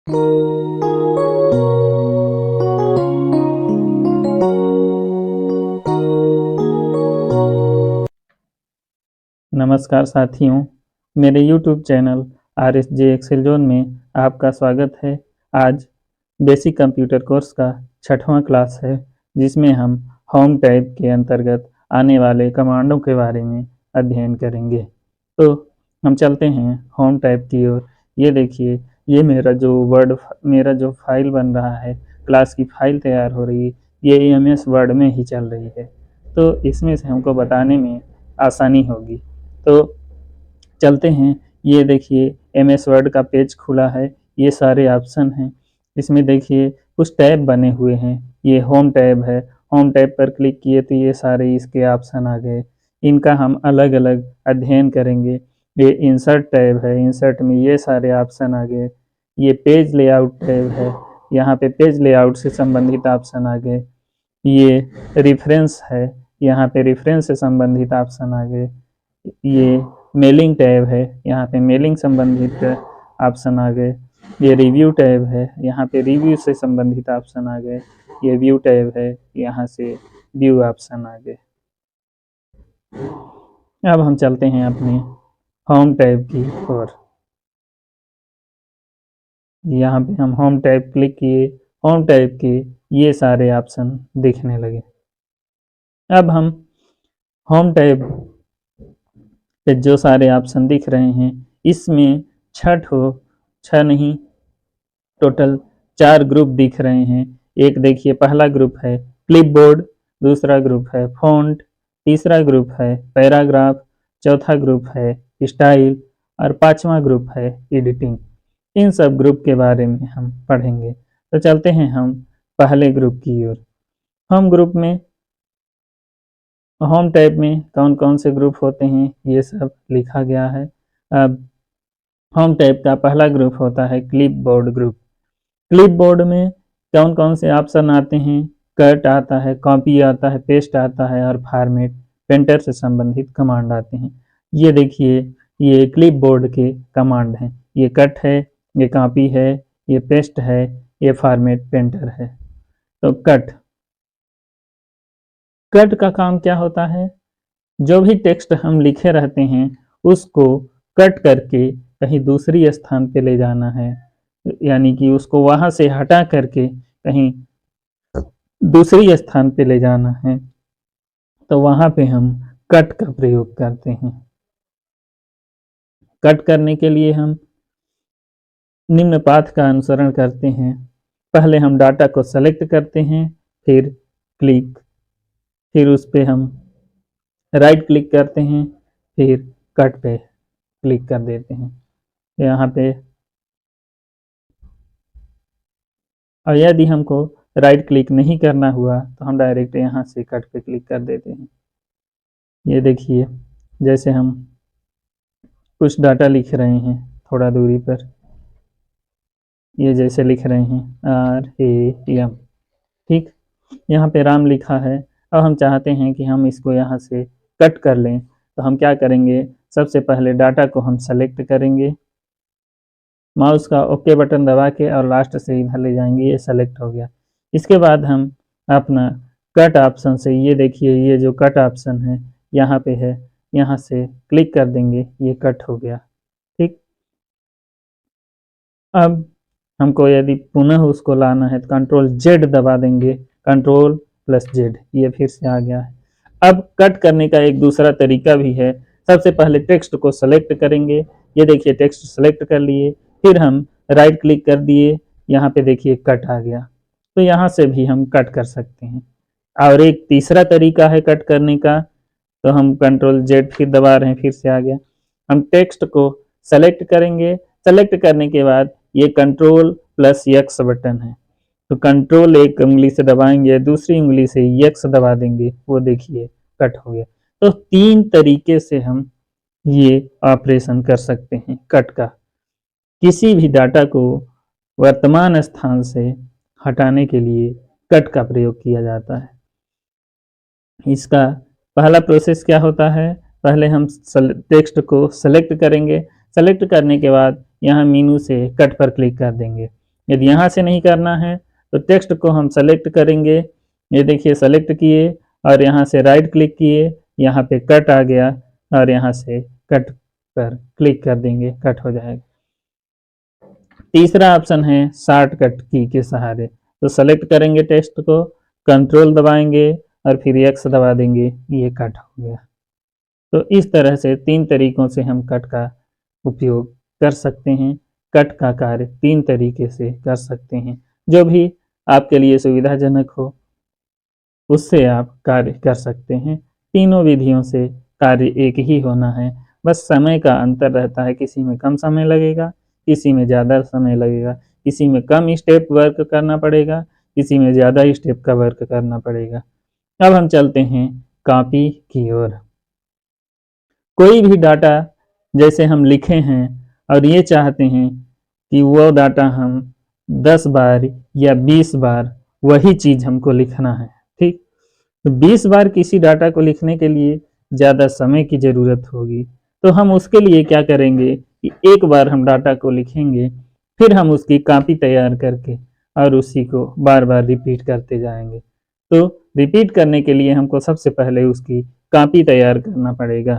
नमस्कार साथियों, मेरे YouTube channel RSJ excel zone में आपका स्वागत है। आज बेसिक कंप्यूटर कोर्स का 6वां क्लास है, जिसमें हम होम टैब के अंतर्गत आने वाले कमांडों के बारे में अध्ययन करेंगे। तो हम चलते हैं होम टैब की ओर। ये देखिए, ये मेरा जो फाइल बन रहा है, क्लास की फाइल तैयार हो रही है, ये MS वर्ड में ही चल रही है। तो इसमें से हमको बताने में आसानी होगी। तो चलते हैं। ये देखिए, MS वर्ड का पेज खुला है। ये सारे ऑप्शन हैं। इसमें देखिए कुछ टैब बने हुए हैं। ये होम टैब है। होम टैब पर क्लिक किए तो ये सारे इसके ऑप्शन आ गए। इनका हम अलग अलग अध्ययन करेंगे। ये इंसर्ट टैब है। इंसर्ट में ये सारे ऑप्शन आ गए। ये पेज लेआउट टैब है। यहाँ पे पेज लेआउट से संबंधित ऑप्शन आ गए। ये रेफरेंस है। यहाँ पे रेफरेंस से संबंधित ऑप्शन आ गए। ये मेलिंग टैब है। यहाँ पे मेलिंग संबंधित ऑप्शन आ गए। ये रिव्यू टैब है। यहाँ पे रिव्यू से संबंधित ऑप्शन आ गए। ये व्यू टैब है। यहाँ से व्यू ऑप्शन आ गए। अब हम चलते हैं अपने होम टैब की ओर। यहाँ पे हम होम टैब क्लिक किए। होम टैब के ये सारे ऑप्शन दिखने लगे। अब हम होम टैब पे जो सारे ऑप्शन दिख रहे हैं, इसमें छह नहीं, टोटल 4 ग्रुप दिख रहे हैं। एक देखिए, पहला ग्रुप है क्लिपबोर्ड, दूसरा ग्रुप है फ़ॉन्ट, तीसरा ग्रुप है पैराग्राफ, चौथा ग्रुप है स्टाइल और 5वां ग्रुप है एडिटिंग। इन सब ग्रुप के बारे में हम पढ़ेंगे। तो चलते हैं हम पहले ग्रुप की ओर। होम ग्रुप में होम टैब में कौन कौन से ग्रुप होते हैं, ये सब लिखा गया है। अब होम टैब का पहला ग्रुप होता है क्लिपबोर्ड ग्रुप। क्लिपबोर्ड में कौन कौन से ऑप्शन आते हैं? कट आता है, कॉपी आता है, पेस्ट आता है और फॉर्मेट, पेंटर से संबंधित कमांड आते हैं। ये देखिए, ये क्लिपबोर्ड के कमांड हैं। ये कट है, ये कॉपी है, ये पेस्ट है, ये फॉर्मेट, पेंटर है। तो कट का काम क्या होता है? जो भी टेक्स्ट हम लिखे रहते हैं, उसको कट करके कहीं दूसरी स्थान पे ले जाना है। यानी कि उसको वहां से हटा करके कहीं दूसरी स्थान पे ले जाना है। तो वहां पे हम कट का प्रयोग करते हैं। कट करने के लिए हम निम्न पाथ का अनुसरण करते हैं। पहले हम डाटा को सेलेक्ट करते हैं, फिर क्लिक, फिर उस पे हम राइट क्लिक करते हैं, फिर कट पे क्लिक कर देते हैं यहाँ पे। और यदि हमको राइट क्लिक नहीं करना हुआ तो हम डायरेक्ट यहाँ से कट पे क्लिक कर देते हैं। ये देखिए, जैसे हम कुछ डाटा लिख रहे हैं थोड़ा दूरी पर, ये जैसे लिख रहे हैं RAM, ठीक। यहाँ पे राम लिखा है। अब हम चाहते हैं कि हम इसको यहाँ से कट कर लें, तो हम क्या करेंगे? सबसे पहले डाटा को हम सेलेक्ट करेंगे, माउस का ओके बटन दबा के और लास्ट से इधर ले जाएंगे। ये सेलेक्ट हो गया। इसके बाद हम अपना कट ऑप्शन से, ये देखिए, ये जो कट ऑप्शन है यहाँ पे है, यहाँ से क्लिक कर देंगे, ये कट हो गया, ठीक। अब हमको यदि पुनः उसको लाना है तो Ctrl+Z दबा देंगे, Ctrl+Z, ये फिर से आ गया है। अब कट करने का एक दूसरा तरीका भी है। सबसे पहले टेक्स्ट को सेलेक्ट करेंगे। ये देखिए, टेक्स्ट सेलेक्ट कर लिए, फिर हम राइट क्लिक कर दिए, यहाँ पे देखिए कट आ गया। तो यहाँ से भी हम कट कर सकते हैं। और एक तीसरा तरीका है कट करने का, तो हम Ctrl+Z फिर दबा रहे हैं, फिर से आ गया। हम टेक्स्ट को सेलेक्ट करेंगे। सेलेक्ट करने के बाद ये Ctrl+X बटन है, तो कंट्रोल एक उंगली से दबाएंगे, दूसरी उंगली से X दबा देंगे, वो देखिए कट हो गया। तो 3 तरीके से हम ये ऑपरेशन कर सकते हैं कट का। किसी भी डाटा को वर्तमान स्थान से हटाने के लिए कट का प्रयोग किया जाता है। इसका पहला प्रोसेस क्या होता है? पहले हम टेक्स्ट को सेलेक्ट करेंगे। सेलेक्ट करने के बाद यहाँ मेनू से कट पर क्लिक कर देंगे। यदि यहाँ से नहीं करना है तो टेक्स्ट को हम सेलेक्ट करेंगे, ये देखिए सेलेक्ट किए और यहाँ से राइट क्लिक किए, यहाँ पे कट आ गया और यहाँ से कट पर क्लिक कर देंगे, कट हो जाएगा। तीसरा ऑप्शन है शॉर्टकट की के सहारे, तो सेलेक्ट करेंगे टेक्स्ट को, कंट्रोल दबाएंगे और फिर एक्स दबा देंगे, ये कट हो गया। तो इस तरह से 3 तरीकों से हम कट का उपयोग कर सकते हैं। कट का कार्य 3 तरीके से कर सकते हैं, जो भी आपके लिए सुविधाजनक हो उससे आप कार्य कर सकते हैं। तीनों विधियों से कार्य एक ही होना है, बस समय का अंतर रहता है, किसी में कम समय लगेगा, किसी में ज़्यादा समय लगेगा, किसी में कम स्टेप वर्क करना पड़ेगा, किसी में ज़्यादा स्टेप का वर्क करना पड़ेगा। अब हम चलते हैं कॉपी की ओर। कोई भी डाटा जैसे हम लिखे हैं और ये चाहते हैं कि वो डाटा हम 10 बार या 20 बार वही चीज़ हमको लिखना है, ठीक। तो 20 बार किसी डाटा को लिखने के लिए ज़्यादा समय की ज़रूरत होगी, तो हम उसके लिए क्या करेंगे कि एक बार हम डाटा को लिखेंगे, फिर हम उसकी कॉपी तैयार करके और उसी को बार बार रिपीट करते जाएंगे। तो रिपीट करने के लिए हमको सबसे पहले उसकी कॉपी तैयार करना पड़ेगा।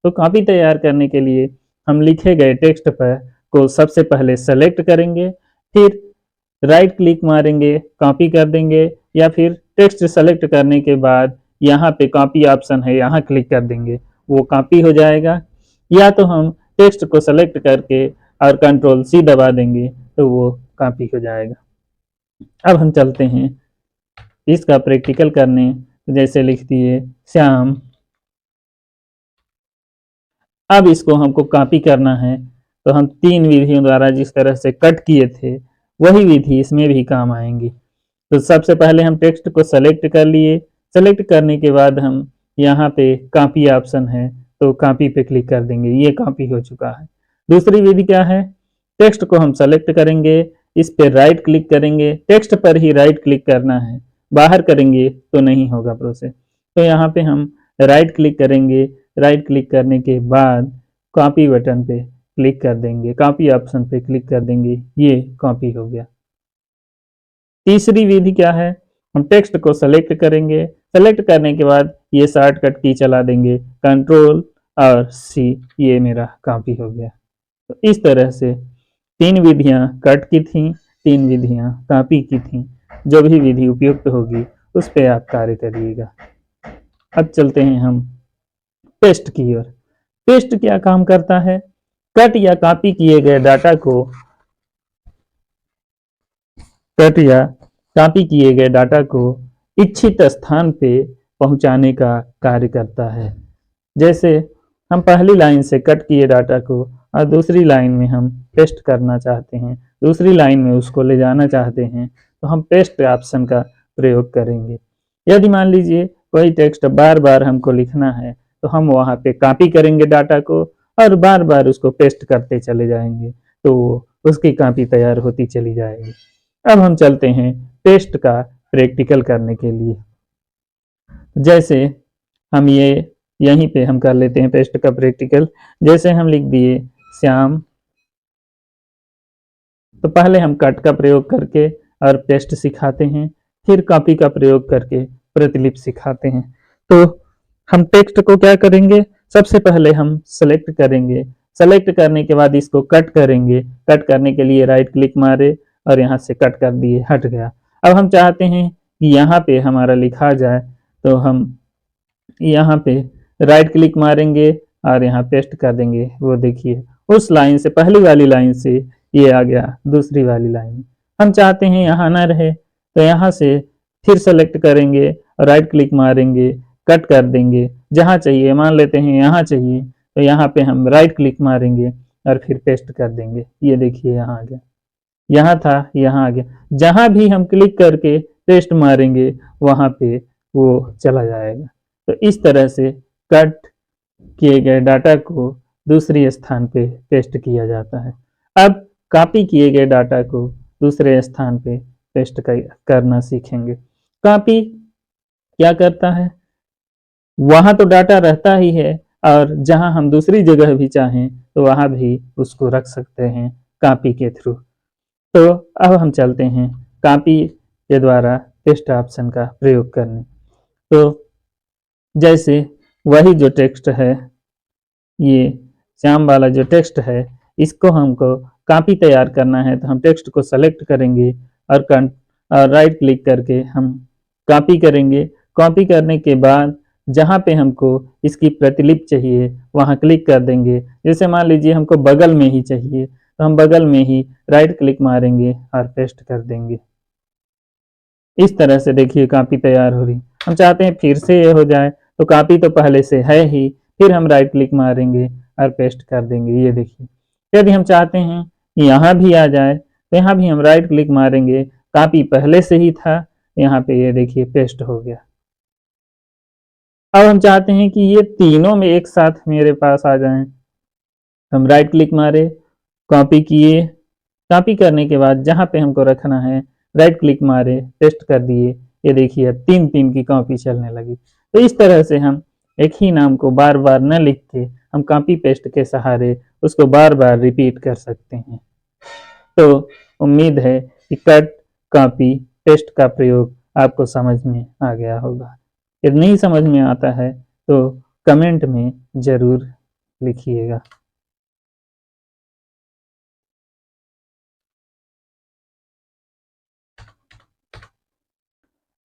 तो कॉपी तैयार करने के लिए हम लिखे गए टेक्स्ट पर को सबसे पहले सेलेक्ट करेंगे, फिर राइट क्लिक मारेंगे, कॉपी कर देंगे, या फिर टेक्स्ट सेलेक्ट करने के बाद यहाँ पे कॉपी ऑप्शन है, यहाँ क्लिक कर देंगे, वो कॉपी हो जाएगा। या तो हम टेक्स्ट को सेलेक्ट करके और कंट्रोल सी दबा देंगे तो वो कॉपी हो जाएगा। अब हम चलते हैं इसका प्रैक्टिकल करने, जैसे लिख दिए श्याम। अब इसको हमको कॉपी करना है, तो हम 3 विधियों द्वारा जिस तरह से कट किए थे वही विधि इसमें भी काम आएंगी। तो सबसे पहले हम टेक्स्ट को सेलेक्ट कर लिए, सेलेक्ट करने के बाद हम यहाँ पे कॉपी ऑप्शन है तो कॉपी पे क्लिक कर देंगे, ये कॉपी हो चुका है। दूसरी विधि क्या है, टेक्स्ट को हम सेलेक्ट करेंगे, इस पे राइट क्लिक करेंगे, टेक्स्ट पर ही राइट क्लिक करना है, बाहर करेंगे तो नहीं होगा प्रोसेस। तो यहाँ पे हम राइट क्लिक करेंगे, राइट क्लिक करने के बाद कॉपी बटन पे क्लिक कर देंगे, कॉपी ऑप्शन पे क्लिक कर देंगे, ये कॉपी हो गया। तीसरी विधि क्या है, हम टेक्स्ट को सेलेक्ट करेंगे, सेलेक्ट करने के बाद ये शॉर्टकट की चला देंगे, कंट्रोल और सी, ये मेरा कॉपी हो गया। तो इस तरह से 3 विधियां कट की थी, 3 विधियां कॉपी की थी। जो भी विधि उपयुक्त होगी उस पर आप कार्य करिएगा। अब चलते हैं हम पेस्ट की ओर। पेस्ट क्या काम करता है, कट या कॉपी किए गए डाटा को कट या कॉपी किए गए डाटा को इच्छित स्थान पे पहुंचाने का कार्य करता है। जैसे हम पहली लाइन से कट किए डाटा को और दूसरी लाइन में हम पेस्ट करना चाहते हैं, दूसरी लाइन में उसको ले जाना चाहते हैं, तो हम पेस्ट ऑप्शन का प्रयोग करेंगे। यदि मान लीजिए कोई टेक्स्ट बार बार हमको लिखना है तो हम वहाँ पे कॉपी करेंगे डाटा को और बार बार उसको पेस्ट करते चले जाएंगे, तो उसकी कॉपी तैयार होती चली जाएगी। अब हम चलते हैं पेस्ट का प्रैक्टिकल करने के लिए। जैसे हम ये यहीं पे हम कर लेते हैं पेस्ट का प्रैक्टिकल। जैसे हम लिख दिए श्याम, तो पहले हम कट का प्रयोग करके और पेस्ट सिखाते हैं, फिर कॉपी का प्रयोग करके प्रतिलिपि सिखाते हैं। तो हम टेक्स्ट को क्या करेंगे, सबसे पहले हम सेलेक्ट करेंगे, सेलेक्ट करने के बाद इसको कट करेंगे, कट करने के लिए राइट क्लिक मारे और यहाँ से कट कर दिए, हट गया। अब हम चाहते हैं कि यहाँ पे हमारा लिखा जाए, तो हम यहाँ पे राइट क्लिक मारेंगे और यहाँ पेस्ट कर देंगे। वो देखिए उस लाइन से, पहली वाली लाइन से ये आ गया दूसरी वाली लाइन। हम चाहते हैं यहाँ ना रहे, तो यहाँ से फिर सेलेक्ट करेंगे और राइट क्लिक मारेंगे, कट कर देंगे, जहाँ चाहिए मान लेते हैं यहाँ चाहिए, तो यहाँ पे हम राइट क्लिक मारेंगे और फिर पेस्ट कर देंगे। ये देखिए यहाँ आ गया, यहाँ था यहाँ आ गया। जहाँ भी हम क्लिक करके पेस्ट मारेंगे वहाँ पे वो चला जाएगा। तो इस तरह से कट किए गए डाटा को दूसरे स्थान पे पेस्ट किया जाता है। अब कॉपी किए गए डाटा को दूसरे स्थान पे पेस्ट करना सीखेंगे। कॉपी क्या करता है, वहां तो डाटा रहता ही है और जहां हम दूसरी जगह भी चाहें तो वहां भी उसको रख सकते हैं कॉपी के थ्रू। तो अब हम चलते हैं कॉपी के द्वारा पेस्ट ऑप्शन का प्रयोग करने। तो जैसे वही जो टेक्स्ट है, ये श्याम वाला जो टेक्स्ट है, इसको हमको कॉपी तैयार करना है, तो हम टेक्स्ट को सेलेक्ट करेंगे और राइट क्लिक करके हम कॉपी करेंगे। कॉपी करने के बाद जहाँ पे हमको इसकी प्रतिलिपि चाहिए वहाँ क्लिक कर देंगे। जैसे मान लीजिए हमको बगल में ही चाहिए, तो हम बगल में ही राइट क्लिक मारेंगे और पेस्ट कर देंगे। इस तरह से देखिए कॉपी तैयार हो रही। हम चाहते हैं फिर से ये हो जाए, तो कॉपी तो पहले से है ही, फिर हम राइट क्लिक मारेंगे और पेस्ट कर देंगे। ये देखिए, यदि हम चाहते हैं कि यहाँ भी आ जाए, तो यहाँ भी हम राइट क्लिक मारेंगे, कॉपी पहले से ही था, यहाँ पे ये देखिए पेस्ट हो गया। अब हम चाहते हैं कि ये तीनों में एक साथ मेरे पास आ जाएं, हम राइट क्लिक मारे, कॉपी किए, कॉपी करने के बाद जहाँ पे हमको रखना है राइट क्लिक मारे, पेस्ट कर दिए। ये देखिए अब तीन तीन की कॉपी चलने लगी। तो इस तरह से हम एक ही नाम को बार बार न लिख के हम कॉपी पेस्ट के सहारे उसको बार बार रिपीट कर सकते हैं। तो उम्मीद है कि कट, कॉपी, पेस्ट का प्रयोग आपको समझ में आ गया होगा। यदि नहीं समझ में आता है तो कमेंट में ज़रूर लिखिएगा।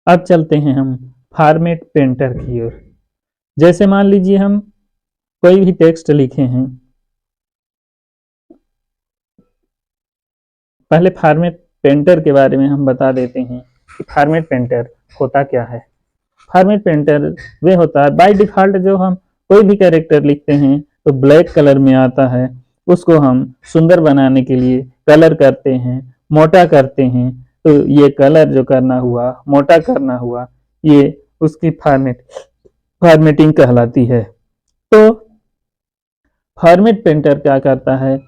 अब चलते हैं हम फॉर्मेट पेंटर की ओर। जैसे मान लीजिए हम कोई भी टेक्स्ट लिखे हैं, पहले फॉर्मेट पेंटर के बारे में हम बता देते हैं कि फॉर्मेट पेंटर होता क्या है। फॉर्मेट पेंटर वे होता है बाय डिफॉल्ट, जो हम कोई भी कैरेक्टर लिखते हैं तो ब्लैक कलर में आता है, उसको हम सुंदर बनाने के लिए कलर करते हैं, मोटा करते हैं। तो ये कलर जो करना हुआ, मोटा करना हुआ, ये उसकी फॉर्मेटिंग कहलाती है। तो फॉर्मेट पेंटर क्या करता है,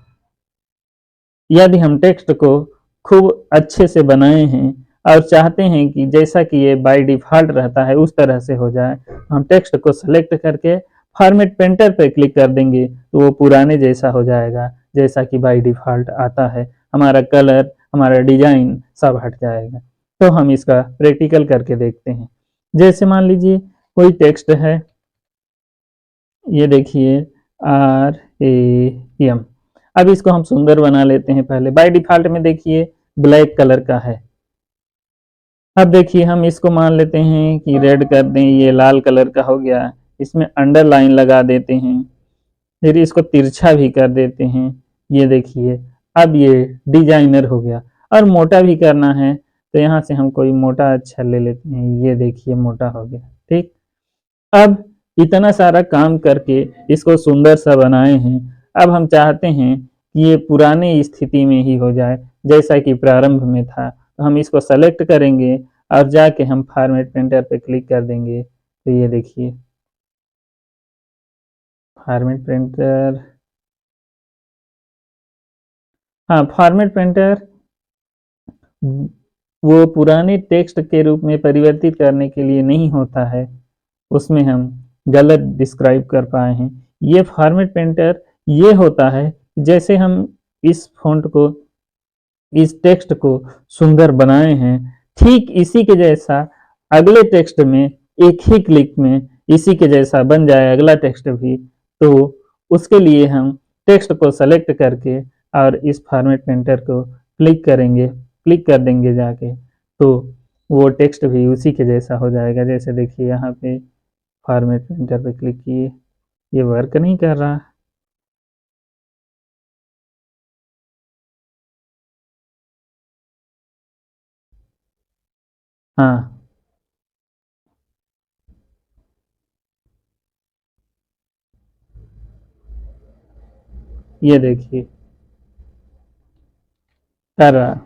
यदि हम टेक्स्ट को खूब अच्छे से बनाए हैं और चाहते हैं कि जैसा कि ये बाय डिफॉल्ट रहता है उस तरह से हो जाए, हम टेक्स्ट को सेलेक्ट करके फॉर्मेट पेंटर पर क्लिक कर देंगे, तो वो पुराने जैसा हो जाएगा, जैसा कि बाय डिफॉल्ट आता है। हमारा कलर, हमारा डिजाइन सब हट जाएगा। तो हम इसका प्रैक्टिकल करके देखते हैं। जैसे मान लीजिए कोई टेक्स्ट है, ये देखिए RAM। अब इसको हम सुंदर बना लेते हैं। पहले बाय डिफॉल्ट में देखिए ब्लैक कलर का है। अब देखिए हम इसको मान लेते हैं कि रेड कर दें, ये लाल कलर का हो गया। इसमें अंडरलाइन लगा देते हैं, फिर इसको तिरछा भी कर देते हैं। ये देखिए अब ये डिजाइनर हो गया। और मोटा भी करना है तो यहाँ से हम कोई मोटा अक्षर ले लेते हैं। ये देखिए मोटा हो गया। ठीक, अब इतना सारा काम करके इसको सुंदर सा बनाए हैं। अब हम चाहते हैं कि ये पुरानी स्थिति में ही हो जाए, जैसा कि प्रारंभ में था। तो हम इसको सेलेक्ट करेंगे और जाके हम फॉर्मेट पेंटर पे क्लिक कर देंगे। तो ये देखिए फॉर्मेट पेंटर, हाँ फॉर्मेट पेंटर वो पुराने टेक्स्ट के रूप में परिवर्तित करने के लिए नहीं होता है, उसमें हम गलत डिस्क्राइब कर पाए हैं। ये फॉर्मेट पेंटर ये होता है जैसे हम इस फॉन्ट को, इस टेक्स्ट को सुंदर बनाए हैं, ठीक इसी के जैसा अगले टेक्स्ट में एक ही क्लिक में इसी के जैसा बन जाए अगला टेक्स्ट भी। तो उसके लिए हम टेक्स्ट को सेलेक्ट करके और इस फॉर्मेट पेंटर को क्लिक करेंगे, क्लिक कर देंगे जाके, तो वो टेक्स्ट भी उसी के जैसा हो जाएगा। जैसे देखिए यहाँ पे फॉर्मेट पेंटर पे क्लिक किए, ये वर्क नहीं कर रहा। हाँ ये देखिए कर रहा।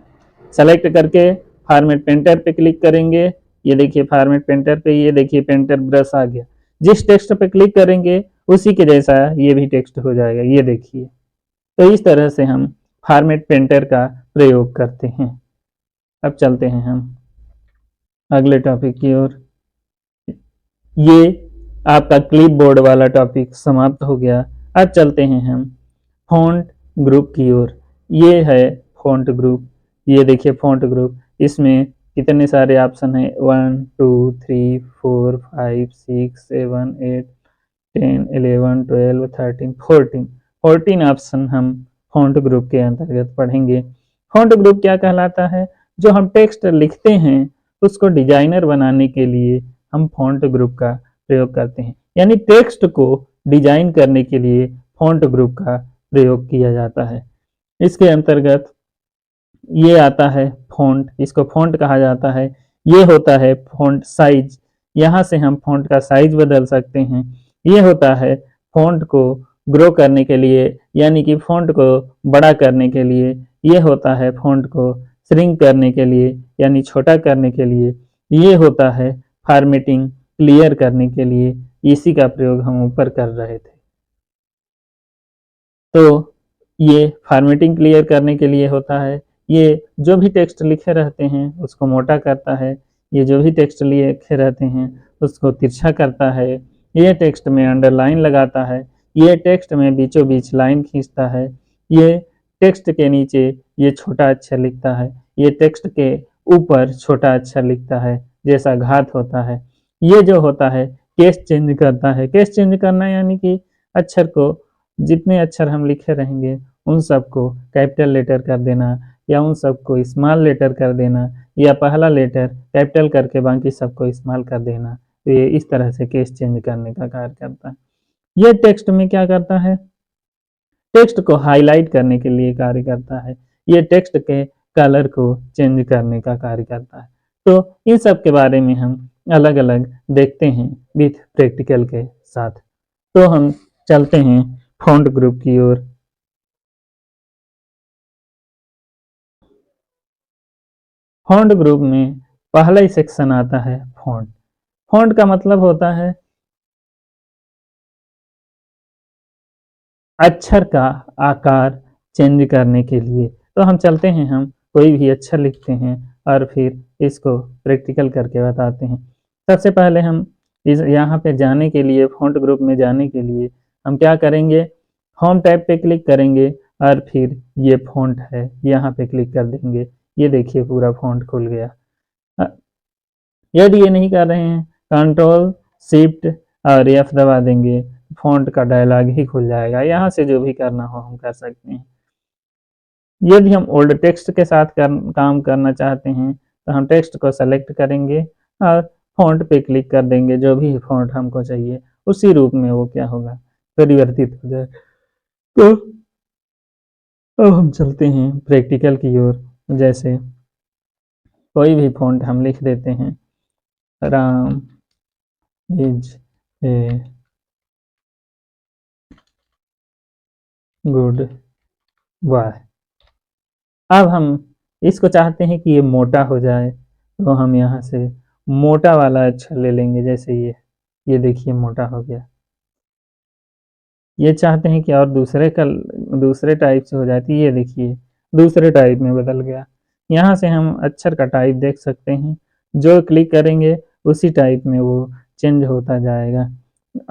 सेलेक्ट करके फॉर्मेट पेंटर पे क्लिक करेंगे, ये देखिए फॉर्मेट पेंटर पे, ये देखिए पेंटर ब्रश आ गया। जिस टेक्स्ट पे क्लिक करेंगे उसी के जैसा ये भी टेक्स्ट हो जाएगा। ये देखिए, तो इस तरह से हम फॉर्मेट पेंटर का प्रयोग करते हैं। अब चलते हैं हम अगले टॉपिक की ओर। ये आपका क्लिपबोर्ड वाला टॉपिक समाप्त हो गया। अब चलते हैं हम फ़ॉन्ट ग्रुप की ओर। ये है फ़ॉन्ट ग्रुप। ये देखिए फ़ॉन्ट ग्रुप, इसमें कितने सारे ऑप्शन हैं 1 2 3 4 5 6 7 8 10 11 12 13 14 14 ऑप्शन हम फ़ॉन्ट ग्रुप के अंतर्गत पढ़ेंगे। फ़ॉन्ट ग्रुप क्या कहलाता है? जो हम टेक्स्ट लिखते हैं उसको डिज़ाइनर बनाने के लिए हम फ़ॉन्ट ग्रुप का प्रयोग करते हैं, यानी टेक्स्ट को डिज़ाइन करने के लिए फ़ॉन्ट ग्रुप का प्रयोग किया जाता है। इसके अंतर्गत ये आता है फ़ॉन्ट, इसको फ़ॉन्ट कहा जाता है। ये होता है फ़ॉन्ट साइज़, यहाँ से हम फ़ॉन्ट का साइज़ बदल सकते हैं। ये होता है फ़ॉन्ट को ग्रो करने के लिए, यानी कि फ़ॉन्ट को बड़ा करने के लिए। ये होता है फ़ॉन्ट को श्रिंक करने के लिए, यानी छोटा करने के लिए। ये होता है फॉर्मेटिंग क्लियर करने के लिए। इसी का प्रयोग हम ऊपर कर रहे थे। तो ये फॉर्मेटिंग क्लियर करने के लिए होता है। ये जो भी टेक्स्ट लिखे रहते हैं उसको मोटा करता है। ये जो भी टेक्स्ट लिखे रहते हैं उसको तिरछा करता है। ये टेक्स्ट में अंडरलाइन लगाता है। ये टेक्स्ट में बीचों बीच लाइन खींचता है। ये टेक्स्ट के नीचे ये छोटा अक्षर लिखता है। ये टेक्स्ट के ऊपर छोटा अक्षर लिखता है, जैसा घात होता है। ये जो होता है केस चेंज करता है। केस चेंज करना यानी कि अक्षर को, जितने अक्षर हम लिखे रहेंगे उन सबको कैपिटल लेटर कर देना, या उन सबको स्मॉल लेटर कर देना, या पहला लेटर कैपिटल करके बाकी सबको स्मॉल कर देना। तो ये इस तरह से केस चेंज करने का कार्य करता है। ये टेक्स्ट में क्या करता है? टेक्स्ट को हाईलाइट करने के लिए कार्य करता है। ये टेक्स्ट के कलर को चेंज करने का कार्य करता है। तो इन सब के बारे में हम अलग अलग देखते हैं विथ प्रैक्टिकल के साथ। तो हम चलते हैं फ़ॉन्ट ग्रुप की ओर। फ़ॉन्ट ग्रुप में पहला ही सेक्शन आता है फ़ॉन्ट। फ़ॉन्ट का मतलब होता है अक्षर का आकार चेंज करने के लिए। तो हम चलते हैं, हम कोई भी अक्षर लिखते हैं और फिर इसको प्रैक्टिकल करके बताते हैं। सबसे पहले हम इस यहाँ पे जाने के लिए, फ़ॉन्ट ग्रुप में जाने के लिए हम क्या करेंगे? होम टैब पे क्लिक करेंगे और फिर ये फ़ॉन्ट है यहाँ पे क्लिक कर देंगे। ये देखिए पूरा फ़ॉन्ट खुल गया। अ, यदि ये नहीं कर रहे हैं, कंट्रोल शिफ्ट और एफ दबा देंगे, फ़ॉन्ट का डायलॉग ही खुल जाएगा। यहाँ से जो भी करना हो हम कर सकते हैं। यदि हम ओल्ड टेक्स्ट के साथ काम करना चाहते हैं तो हम टेक्स्ट को सेलेक्ट करेंगे और फ़ॉन्ट पे क्लिक कर देंगे। जो भी फ़ॉन्ट हमको चाहिए उसी रूप में वो क्या होगा, परिवर्तित हो जाए। तो अब हम चलते हैं प्रैक्टिकल की ओर। जैसे कोई भी फ़ॉन्ट हम लिख देते हैं, Ram is a good boy. अब हम इसको चाहते हैं कि ये मोटा हो जाए, तो हम यहाँ से मोटा वाला अक्षर ले लेंगे। जैसे ये देखिए मोटा हो गया। ये चाहते हैं कि और दूसरे टाइप से हो जाती, ये देखिए दूसरे टाइप में बदल गया। यहाँ से हम अक्षर का टाइप देख सकते हैं, जो क्लिक करेंगे उसी टाइप में वो चेंज होता जाएगा।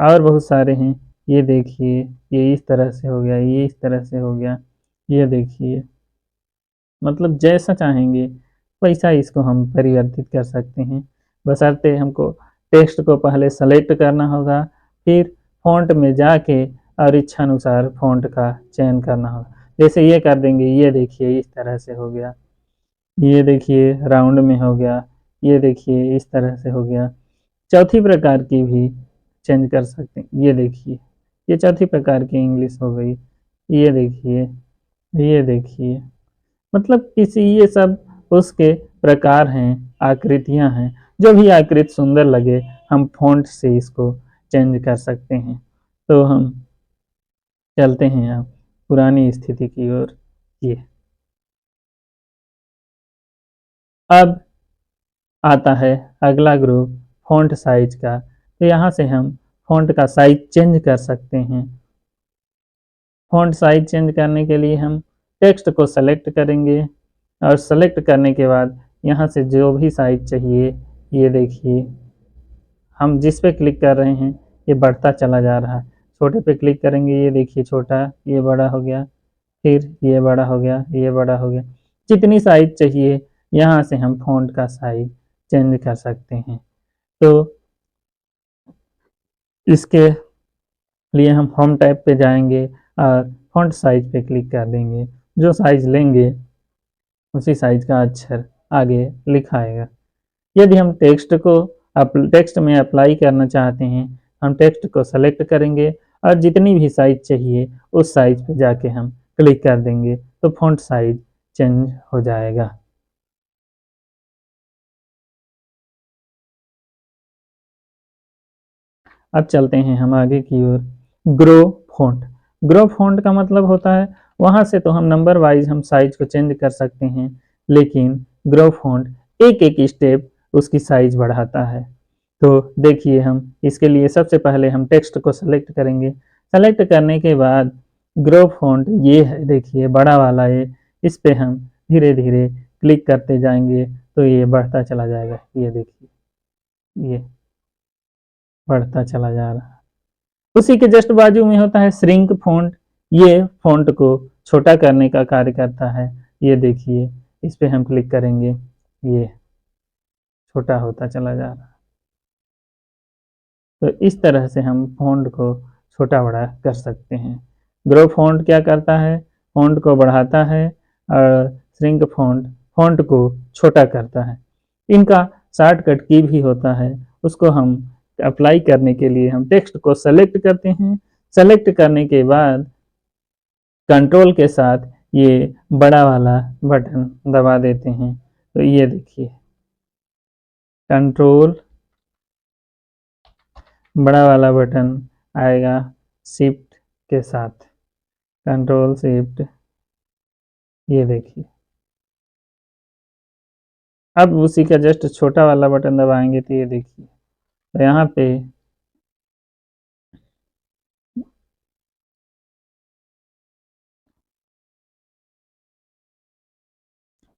और बहुत सारे हैं, ये देखिए ये इस तरह से हो गया, ये इस तरह से हो गया। ये देखिए, मतलब जैसा चाहेंगे वैसा इसको हम परिवर्तित कर सकते हैं। बशर्ते हमको टेक्स्ट को पहले सेलेक्ट करना होगा, फिर फ़ॉन्ट में जाके और इच्छानुसार फ़ॉन्ट का चयन करना होगा। जैसे ये कर देंगे, ये देखिए इस तरह से हो गया। ये देखिए राउंड में हो गया। ये देखिए इस तरह से हो गया। चौथी प्रकार की भी चेंज कर सकते हैं। ये देखिए, ये चौथी प्रकार की इंग्लिश हो गई। ये देखिए, ये देखिए, मतलब किसी, ये सब उसके प्रकार हैं, आकृतियां हैं। जो भी आकृति सुंदर लगे हम फ़ॉन्ट से इसको चेंज कर सकते हैं। तो हम चलते हैं अब पुरानी स्थिति की ओर। ये अब आता है अगला ग्रुप फ़ॉन्ट साइज का। तो यहाँ से हम फ़ॉन्ट का साइज चेंज कर सकते हैं। फ़ॉन्ट साइज चेंज करने के लिए हम टेक्स्ट को सेलेक्ट करेंगे और सेलेक्ट करने के बाद यहाँ से जो भी साइज चाहिए, ये देखिए हम जिस पे क्लिक कर रहे हैं ये बढ़ता चला जा रहा है। छोटे पे क्लिक करेंगे, ये देखिए छोटा, ये बड़ा हो गया, फिर ये बड़ा हो गया, ये बड़ा हो गया। जितनी साइज चाहिए यहाँ से हम फॉन्ट का साइज चेंज कर सकते हैं। तो इसके लिए हम फॉर्म टाइप पे जाएंगे और फॉन्ट साइज पे क्लिक कर देंगे। जो साइज लेंगे उसी साइज का अक्षर आगे लिखाएगा। यदि हम टेक्स्ट में अप्लाई करना चाहते हैं, हम टेक्स्ट को सेलेक्ट करेंगे और जितनी भी साइज चाहिए उस साइज पे जाके हम क्लिक कर देंगे तो फॉन्ट साइज चेंज हो जाएगा। अब चलते हैं हम आगे की ओर। Grow font. ग्रो फॉन्ट का मतलब होता है वहां से तो हम नंबर वाइज हम साइज को चेंज कर सकते हैं, लेकिन ग्रो फॉन्ट एक एक स्टेप उसकी साइज बढ़ाता है। तो देखिए हम इसके लिए सबसे पहले हम टेक्स्ट को सेलेक्ट करेंगे। सेलेक्ट करने के बाद ग्रो फॉन्ट ये है, देखिए बड़ा वाला इस पे हम धीरे धीरे क्लिक करते जाएंगे तो ये बढ़ता चला जाएगा। ये देखिए ये बढ़ता चला जा रहा है। उसी के जस्ट बाजू में होता है श्रिंक फॉन्ट। ये फॉन्ट को छोटा करने का कार्य करता है। ये देखिए इस पे हम क्लिक करेंगे, ये छोटा होता चला जा रहा है। तो इस तरह से हम फॉन्ट को छोटा बड़ा कर सकते हैं। ग्रो फॉन्ट क्या करता है, फॉन्ट को बढ़ाता है और श्रिंक फॉन्ट फॉन्ट को छोटा करता है। इनका शॉर्टकट की भी होता है, उसको हम अप्लाई करने के लिए हम टेक्स्ट को सेलेक्ट करते हैं। सेलेक्ट करने के बाद कंट्रोल के साथ ये बड़ा वाला बटन दबा देते हैं तो ये देखिए कंट्रोल बड़ा वाला बटन आएगा शिफ्ट के साथ, कंट्रोल शिफ्ट, ये देखिए। अब उसी का जस्ट छोटा वाला बटन दबाएंगे तो ये देखिए तो यहाँ पे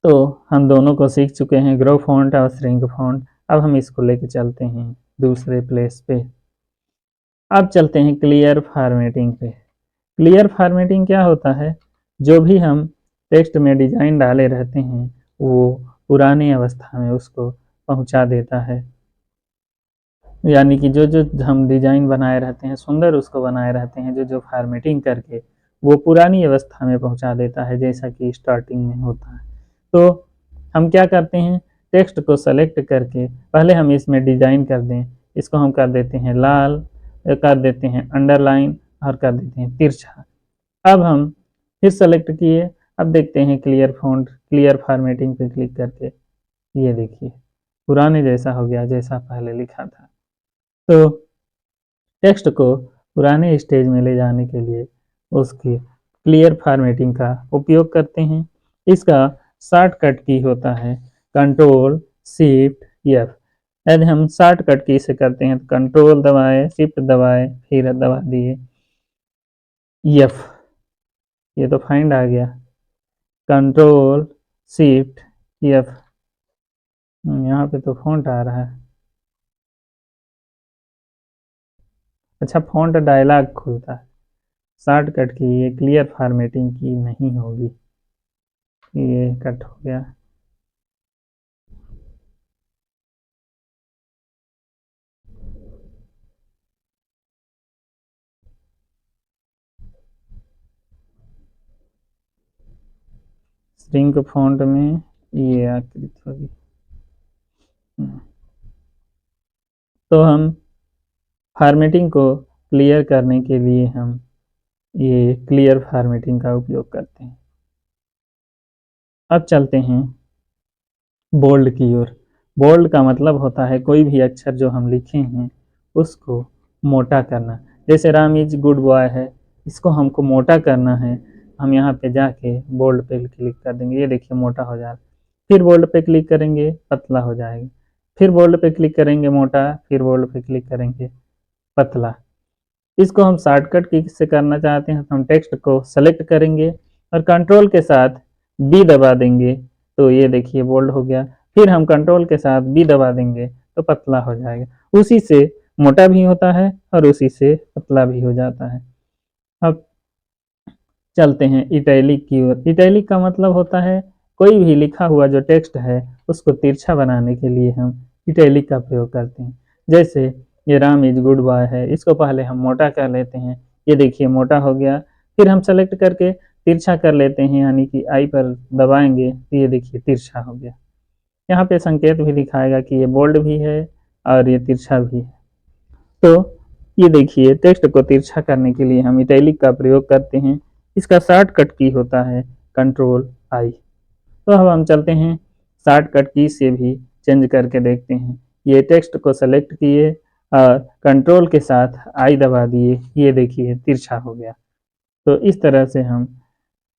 तो हम दोनों को सीख चुके हैं, ग्रो फॉन्ट और श्रिंक फॉन्ट। अब हम इसको लेके चलते हैं दूसरे प्लेस पे। अब चलते हैं क्लियर फॉर्मेटिंग पे। क्लियर फॉर्मेटिंग क्या होता है, जो भी हम टेक्स्ट में डिजाइन डाले रहते हैं वो पुरानी अवस्था में उसको पहुंचा देता है। यानी कि जो जो हम डिजाइन बनाए रहते हैं, सुंदर उसको बनाए रहते हैं, जो जो फॉर्मेटिंग करके वो पुरानी अवस्था में पहुंचा देता है, जैसा कि स्टार्टिंग में होता है। तो हम क्या करते हैं, टेक्स्ट को सेलेक्ट करके पहले हम इसमें डिजाइन कर दें। इसको हम कर देते हैं लाल, कर देते हैं अंडरलाइन और कर देते हैं तिरछा। अब हम फिर सेलेक्ट किए, अब देखते हैं क्लियर फॉन्ट, क्लियर फॉर्मेटिंग पे क्लिक करके ये देखिए पुराने जैसा हो गया, जैसा पहले लिखा था। तो टेक्स्ट को पुराने स्टेज में ले जाने के लिए उसकी क्लियर फॉर्मेटिंग का उपयोग करते हैं। इसका शॉर्टकट की होता है कंट्रोल शिफ्ट एफ। यदि हम शॉर्टकट की से करते हैं तो कंट्रोल दबाए, शिफ्ट दबाए, फिर दबा दिए एफ, ये तो फाइंड आ गया। कंट्रोल शिफ्ट एफ, यहाँ पे तो फॉन्ट आ रहा है। अच्छा, फॉन्ट डायलॉग खुलता है। शॉर्टकट की ये क्लियर फॉर्मेटिंग की नहीं होगी, ये कट हो गया। श्रिंक फॉन्ट में ये आकृति होगी। तो हम फॉर्मेटिंग को क्लियर करने के लिए हम ये क्लियर फॉर्मेटिंग का उपयोग करते हैं। अब चलते हैं बोल्ड की ओर। बोल्ड का मतलब होता है कोई भी अक्षर जो हम लिखे हैं उसको मोटा करना। जैसे राम इज गुड बॉय है, इसको हमको मोटा करना है, हम यहाँ पे जाके बोल्ड पे क्लिक कर देंगे, ये देखिए मोटा हो जा रहा है। फिर बोल्ड पे क्लिक करेंगे पतला हो जाएगा, फिर बोल्ड पे क्लिक करेंगे मोटा, फिर बोल्ड पे क्लिक करेंगे पतला। इसको हम शॉर्टकट की से करना चाहते हैं तो हम टेक्स्ट को सेलेक्ट करेंगे और कंट्रोल के साथ बी दबा देंगे तो ये देखिए बोल्ड हो गया। फिर हम कंट्रोल के साथ बी दबा देंगे तो पतला हो जाएगा। उसी से मोटा भी होता है और उसी से पतला भी हो जाता है। अब चलते हैं इटैलिक की ओर। इटैलिक का मतलब होता है कोई भी लिखा हुआ जो टेक्स्ट है उसको तिरछा बनाने के लिए हम इटैलिक का प्रयोग करते हैं। जैसे ये राम इज गुड बॉय है, इसको पहले हम मोटा कर लेते हैं, ये देखिए मोटा हो गया। फिर हम सेलेक्ट करके तिरछा कर लेते हैं, यानी कि आई पर दबाएंगे तो ये देखिए तिरछा हो गया। यहाँ पे संकेत भी दिखाएगा कि ये बोल्ड भी है और ये तिरछा भी है। तो ये देखिए टेक्स्ट को तिरछा करने के लिए हम इटैलिक का प्रयोग करते हैं। इसका शॉर्टकट की होता है कंट्रोल आई। तो अब हम चलते हैं शॉर्टकट की से भी चेंज करके देखते हैं। ये टेक्स्ट को सेलेक्ट किए और कंट्रोल के साथ आई दबा दिए, ये देखिए तिरछा हो गया। तो इस तरह से हम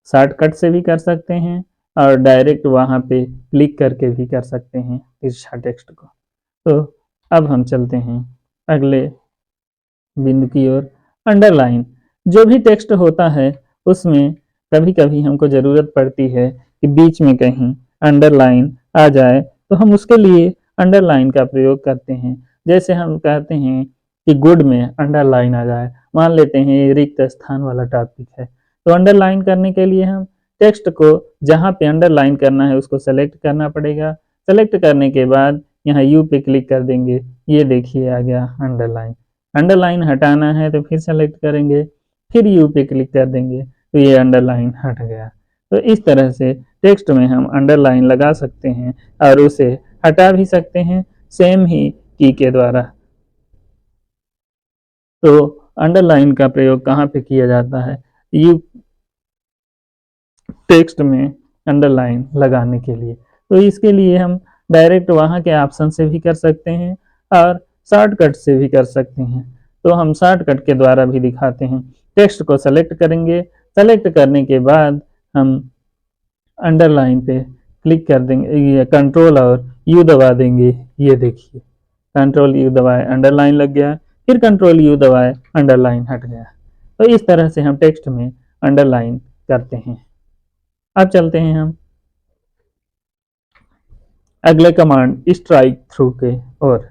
शॉर्टकट से भी कर सकते हैं और डायरेक्ट वहाँ पे क्लिक करके भी कर सकते हैं तिरछा टेक्स्ट को। तो अब हम चलते हैं अगले बिंदु की ओर। अंडरलाइन, जो भी टेक्स्ट होता है उसमें कभी कभी हमको ज़रूरत पड़ती है कि बीच में कहीं अंडरलाइन आ जाए, तो हम उसके लिए अंडरलाइन का प्रयोग करते हैं। जैसे हम कहते हैं कि गुड में अंडरलाइन आ जाए, मान लेते हैं ये रिक्त स्थान वाला टॉपिक है, तो अंडरलाइन करने के लिए हम टेक्स्ट को जहाँ पे अंडरलाइन करना है उसको सेलेक्ट करना पड़ेगा। सेलेक्ट करने के बाद यहाँ यू पे क्लिक कर देंगे, ये देखिए आ गया अंडरलाइन। अंडरलाइन हटाना है तो फिर सेलेक्ट करेंगे, फिर यू पे क्लिक कर देंगे तो ये अंडरलाइन हट गया। तो इस तरह से टेक्स्ट में हम अंडरलाइन लगा सकते हैं और उसे हटा भी सकते हैं सेम ही की के द्वारा। तो अंडरलाइन का प्रयोग कहाँ पे किया जाता है? यू टेक्स्ट में अंडरलाइन लगाने के लिए। तो इसके लिए हम डायरेक्ट वहाँ के ऑप्शन से भी कर सकते हैं और शॉर्टकट से भी कर सकते हैं। तो हम शॉर्टकट के द्वारा भी दिखाते हैं। टेक्स्ट को सेलेक्ट करेंगे, सेलेक्ट करने के बाद हम अंडरलाइन पे क्लिक कर देंगे, ये कंट्रोल और यू दबा देंगे, ये देखिए कंट्रोल यू दबाए अंडरलाइन लग गया, फिर कंट्रोल यू दबाए अंडरलाइन हट गया। तो इस तरह से हम टेक्स्ट में अंडरलाइन करते हैं। अब चलते हैं हम अगले कमांड स्ट्राइक थ्रू के ओर।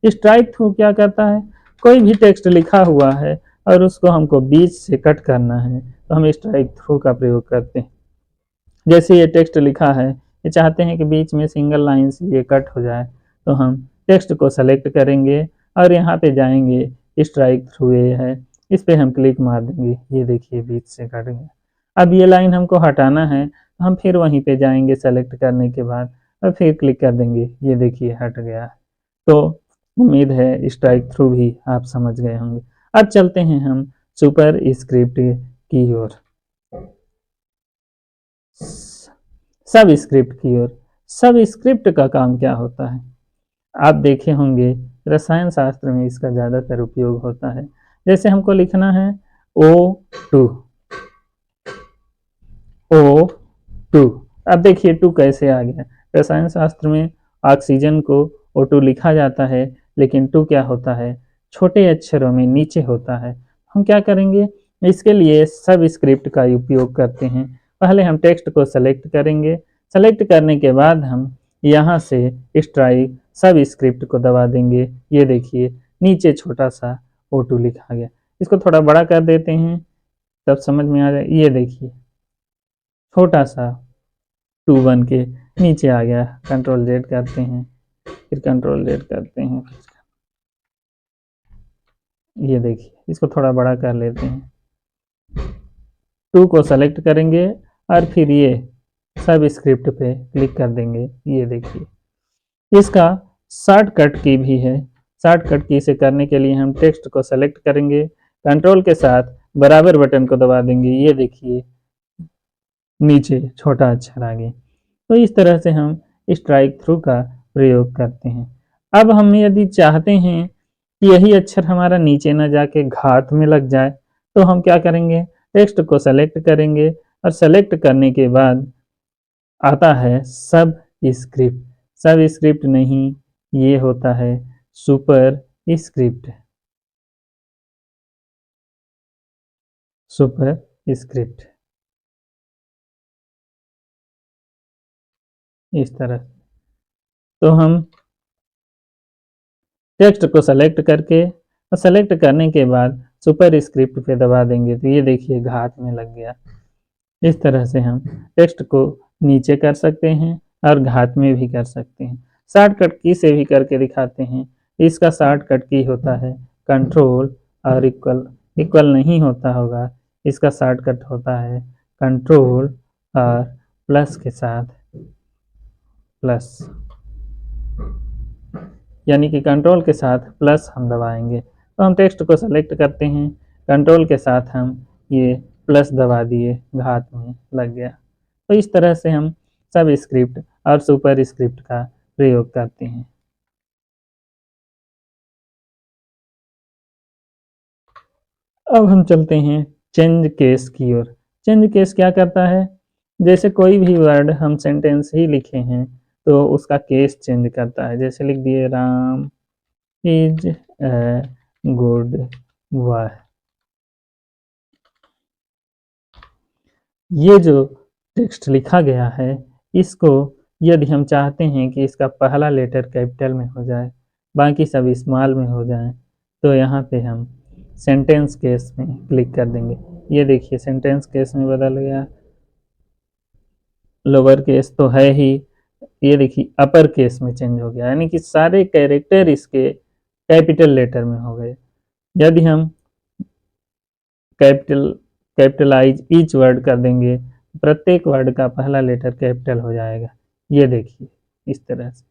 स्ट्राइक थ्रू क्या करता है? कोई भी टेक्स्ट लिखा हुआ है और उसको हमको बीच से कट करना है तो हम स्ट्राइक थ्रू का प्रयोग करते हैं। जैसे ये टेक्स्ट लिखा है, ये चाहते हैं कि बीच में सिंगल लाइन से ये कट हो जाए, तो हम टेक्स्ट को सेलेक्ट करेंगे और यहाँ पे जाएंगे स्ट्राइक थ्रू ये है, इस पे हम क्लिक मार देंगे, ये देखिए बीच से कट गया। अब ये लाइन हमको हटाना है तो हम फिर वहीं पे जाएंगे सेलेक्ट करने के बाद और फिर क्लिक कर देंगे, ये देखिए हट गया। तो उम्मीद है स्ट्राइक थ्रू भी आप समझ गए होंगे। अब चलते हैं हम सुपर स्क्रिप्ट की ओर, सब स्क्रिप्ट की ओर। सब स्क्रिप्ट का काम क्या होता है? आप देखे होंगे रसायन शास्त्र में इसका ज़्यादातर उपयोग होता है। जैसे हमको लिखना है O2, O2। अब देखिए 2 कैसे आ गया। रसायन शास्त्र में ऑक्सीजन को O2 लिखा जाता है, लेकिन 2 क्या होता है? छोटे अक्षरों में नीचे होता है। हम क्या करेंगे? इसके लिए सब स्क्रिप्ट का उपयोग करते हैं। पहले हम टेक्स्ट को सेलेक्ट करेंगे, सेलेक्ट करने के बाद हम यहाँ से स्ट्राइक सब स्क्रिप्ट को दबा देंगे, ये देखिए नीचे छोटा सा O2 लिखा गया। इसको थोड़ा बड़ा कर देते हैं तब समझ में आ जाए, ये देखिए छोटा सा 2 बन के नीचे आ गया। कंट्रोल जेड करते हैं, फिर कंट्रोल जेड करते हैं, ये देखिए इसको थोड़ा बड़ा कर लेते हैं। 2 को सेलेक्ट करेंगे और फिर ये सब स्क्रिप्ट पे क्लिक कर देंगे, ये देखिए। इसका शॉर्टकट की भी है। शॉर्टकट की से करने के लिए हम टेक्स्ट को सेलेक्ट करेंगे, कंट्रोल के साथ बराबर बटन को दबा देंगे, ये देखिए नीचे छोटा अक्षर आ गया। तो इस तरह से हम स्ट्राइक थ्रू का प्रयोग करते हैं। अब हम यदि चाहते हैं कि यही अक्षर हमारा नीचे न जाके घात में लग जाए, तो हम क्या करेंगे? टेक्स्ट को सेलेक्ट करेंगे और सेलेक्ट करने के बाद आता है सब स्क्रिप्ट। सब स्क्रिप्ट नहीं, ये होता है सुपर स्क्रिप्ट। सुपर स्क्रिप्ट इस तरह। तो हम टेक्स्ट को सेलेक्ट करके और सेलेक्ट करने के बाद सुपर स्क्रिप्ट पे दबा देंगे, तो ये देखिए घात में लग गया। इस तरह से हम टेक्स्ट को नीचे कर सकते हैं और घात में भी कर सकते हैं। शॉर्टकट की से भी करके दिखाते हैं। इसका शॉर्टकट की होता है कंट्रोल और इक्वल, इक्वल नहीं होता होगा, इसका शॉर्टकट होता है कंट्रोल और प्लस के साथ प्लस, यानी कि कंट्रोल के साथ प्लस हम दबाएंगे तो हम टेक्स्ट को सेलेक्ट करते हैं, कंट्रोल के साथ हम ये प्लस दबा दिए, घात में लग गया। तो इस तरह से हम सब स्क्रिप्ट और सुपर स्क्रिप्ट का प्रयोग करते हैं। अब हम चलते हैं चेंज केस की ओर। चेंज केस क्या करता है, जैसे कोई भी वर्ड हम सेंटेंस ही लिखे हैं तो उसका केस चेंज करता है। जैसे लिख दिए Ram is a good boy. ये जो टेक्स्ट लिखा गया है, इसको यदि हम चाहते हैं कि इसका पहला लेटर कैपिटल में हो जाए, बाकी सब स्मॉल में हो जाए, तो यहाँ पे हम सेंटेंस केस में क्लिक कर देंगे। ये देखिए सेंटेंस केस में बदल गया, लोअर केस तो है ही, ये देखिए अपर केस में चेंज हो गया, यानी कि सारे कैरेक्टर इसके कैपिटल लेटर में हो गए। यदि हम कैपिटल कैपिटलाइज ईच वर्ड कर देंगे, प्रत्येक वर्ड का पहला लेटर कैपिटल हो जाएगा। ये देखिए इस तरह से।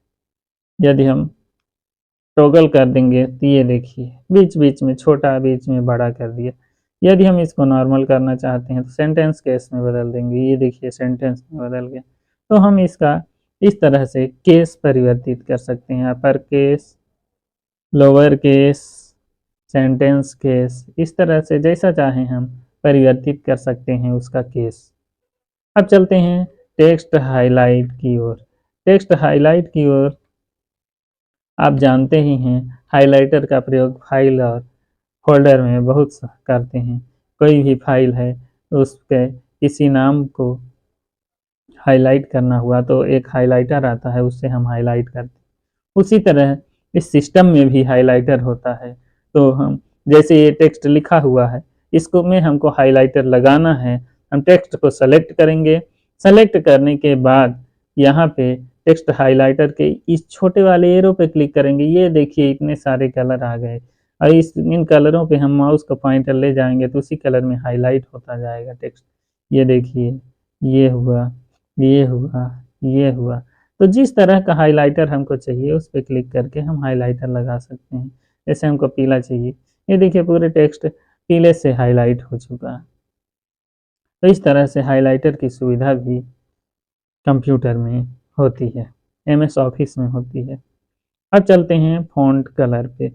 यदि हम टॉगल कर देंगे तो ये देखिए बीच बीच में छोटा, बीच में बड़ा कर दिया। यदि हम इसको नॉर्मल करना चाहते हैं तो सेंटेंस केस में बदल देंगे, ये देखिए सेंटेंस में बदल गया। तो हम इसका इस तरह से केस परिवर्तित कर सकते हैं, upper case, lower case, sentence case, इस तरह से जैसा चाहें हम परिवर्तित कर सकते हैं उसका केस। अब चलते हैं टेक्स्ट हाईलाइट की ओर। टेक्स्ट हाईलाइट की ओर आप जानते ही हैं, हाइलाइटर का प्रयोग फाइल और फोल्डर में बहुत करते हैं। कोई भी फाइल है उस पे किसी नाम को हाईलाइट करना हुआ तो एक हाइलाइटर आता है, उससे हम हाईलाइट करते हैं। उसी तरह इस सिस्टम में भी हाइलाइटर होता है। तो हम जैसे ये टेक्स्ट लिखा हुआ है, इसको में हमको हाइलाइटर लगाना है, हम टेक्स्ट को सेलेक्ट करेंगे। सेलेक्ट करने के बाद यहाँ पे टेक्स्ट हाइलाइटर के इस छोटे वाले एरो पे क्लिक करेंगे। ये देखिए इतने सारे कलर आ गए और इन कलरों पे हम माउस का पॉइंटर ले जाएंगे तो उसी कलर में हाईलाइट होता जाएगा टेक्स्ट। ये देखिए, ये हुआ, ये हुआ, ये हुआ। तो जिस तरह का हाइलाइटर हमको चाहिए उस पर क्लिक करके हम हाइलाइटर लगा सकते हैं। जैसे हमको पीला चाहिए, ये देखिए पूरे टेक्स्ट पीले से हाईलाइट हो चुका है। तो इस तरह से हाइलाइटर की सुविधा भी कंप्यूटर में होती है, एमएस ऑफिस में होती है। अब चलते हैं फ़ॉन्ट कलर पे।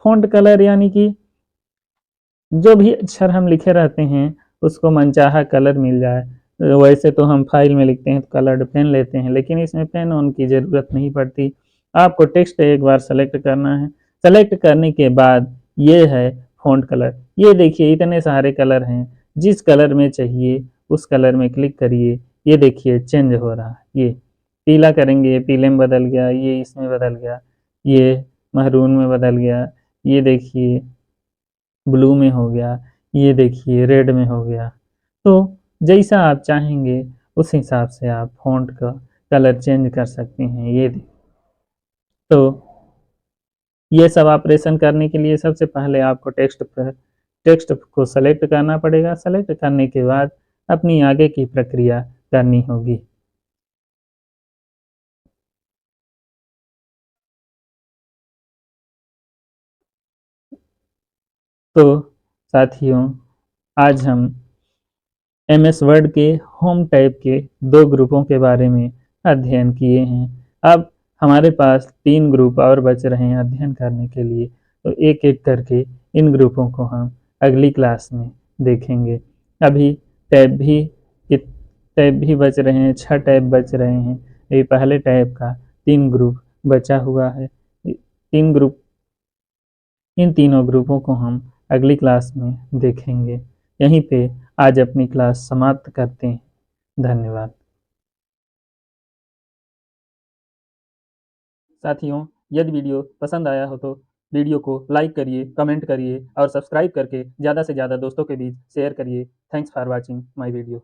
फ़ॉन्ट कलर यानी कि जो भी अक्षर हम लिखे रहते हैं उसको मनचाहा कलर मिल जाए। वैसे तो हम फाइल में लिखते हैं तो कलर्ड पेन लेते हैं, लेकिन इसमें पेन ऑन की ज़रूरत नहीं पड़ती। आपको टेक्स्ट एक बार सेलेक्ट करना है, सेलेक्ट करने के बाद ये है फ़ॉन्ट कलर। ये देखिए इतने सारे कलर हैं, जिस कलर में चाहिए उस कलर में क्लिक करिए। ये देखिए चेंज हो रहा है, ये पीला करेंगे पीले में बदल गया, ये इसमें बदल गया, ये महरून में बदल गया, ये देखिए ब्लू में हो गया, ये देखिए रेड में हो गया। तो जैसा आप चाहेंगे उस हिसाब से आप फ़ॉन्ट का कलर चेंज कर सकते हैं। ये तो ये सब ऑपरेशन करने के लिए सबसे पहले आपको टेक्स्ट को सेलेक्ट करना पड़ेगा। सेलेक्ट करने के बाद अपनी आगे की प्रक्रिया करनी होगी। तो साथियों, आज हम एमएस वर्ड के होम टैब के 2 ग्रुपों के बारे में अध्ययन किए हैं। अब हमारे पास 3 ग्रुप और बच रहे हैं अध्ययन करने के लिए, तो एक-एक करके इन ग्रुपों को हम अगली क्लास में देखेंगे। अभी टैब भी टैब भी बच रहे हैं, 6 टैब बच रहे हैं। ये पहले टैब का 3 ग्रुप बचा हुआ है। 3 ग्रुप, इन तीनों ग्रुपों को हम अगली क्लास में देखेंगे। यहीं पे आज अपनी क्लास समाप्त करते हैं। धन्यवाद। साथियों, यदि वीडियो पसंद आया हो तो वीडियो को लाइक करिए, कमेंट करिए और सब्सक्राइब करके ज़्यादा से ज़्यादा दोस्तों के बीच शेयर करिए। Thanks for watching my video.